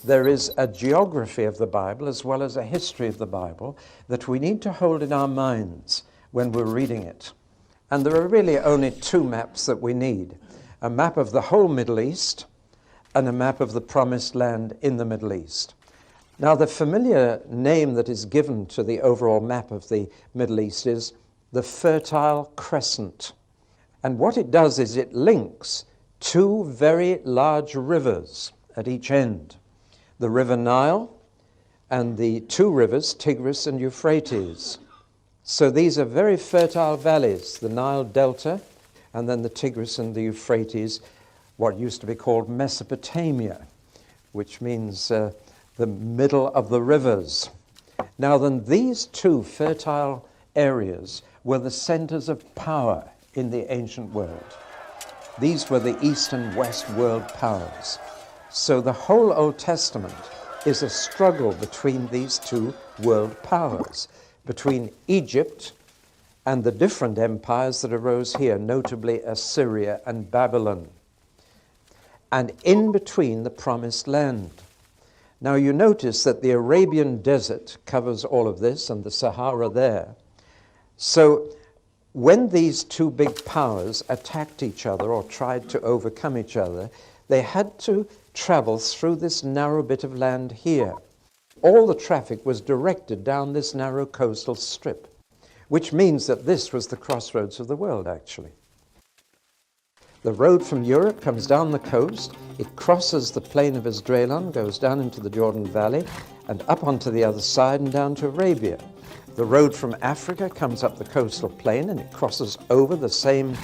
there is a geography of the Bible as well as a history of the Bible that we need to hold in our minds when we're reading it. And there are really only two maps that we need: a map of the whole Middle East and a map of the Promised Land in the Middle East. Now, the familiar name that is given to the overall map of the Middle East is the Fertile Crescent. And what it does is it links two very large rivers at each end: the River Nile and the two rivers, Tigris and Euphrates. So these are very fertile valleys, the Nile Delta and then the Tigris and the Euphrates, what used to be called Mesopotamia, which means the middle of the rivers. Now then, these two fertile areas were the centers of power in the ancient world. These were the East and West world powers. So the whole Old Testament is a struggle between these two world powers, between Egypt and the different empires that arose here, notably Assyria and Babylon, and in between the Promised Land. Now you notice that the Arabian desert covers all of this and the Sahara there. So when these two big powers attacked each other or tried to overcome each other, they had to travel through this narrow bit of land here. All the traffic was directed down this narrow coastal strip, which means that this was the crossroads of the world, actually. The road from Europe comes down the coast, it crosses the plain of Esdraelon, goes down into the Jordan Valley, and up onto the other side and down to Arabia. The road from Africa comes up the coastal plain and it crosses over the same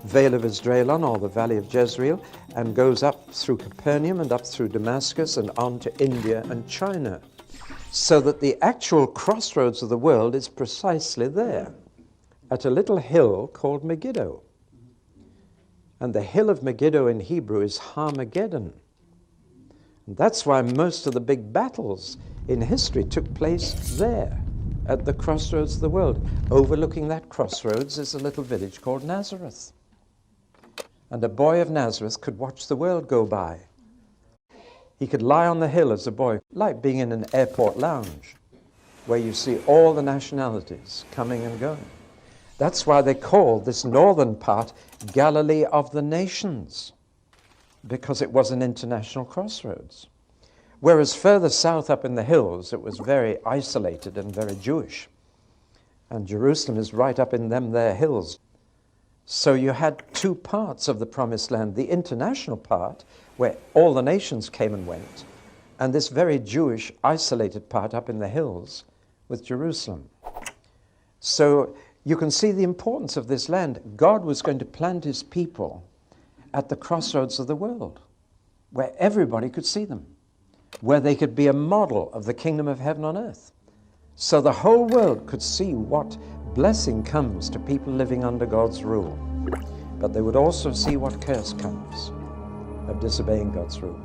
Vale of Esdraelon, or the Valley of Jezreel, and goes up through Capernaum and up through Damascus and on to India and China. So that the actual crossroads of the world is precisely there, at a little hill called Megiddo. And the hill of Megiddo in Hebrew is Harmageddon. And that's why most of the big battles in history took place there, at the crossroads of the world. Overlooking that crossroads is a little village called Nazareth. And a boy of Nazareth could watch the world go by. He could lie on the hill as a boy, like being in an airport lounge, where you see all the nationalities coming and going. That's why they call this northern part Galilee of the Nations, because it was an international crossroads. Whereas further south up in the hills, it was very isolated and very Jewish. And Jerusalem is right up in them there hills. So you had two parts of the Promised Land, the international part, where all the nations came and went, and this very Jewish, isolated part up in the hills with Jerusalem. So you can see the importance of this land. God was going to plant his people at the crossroads of the world, where everybody could see them, where they could be a model of the kingdom of heaven on earth. So the whole world could see what blessing comes to people living under God's rule. But they would also see what curse comes of disobeying God's rule.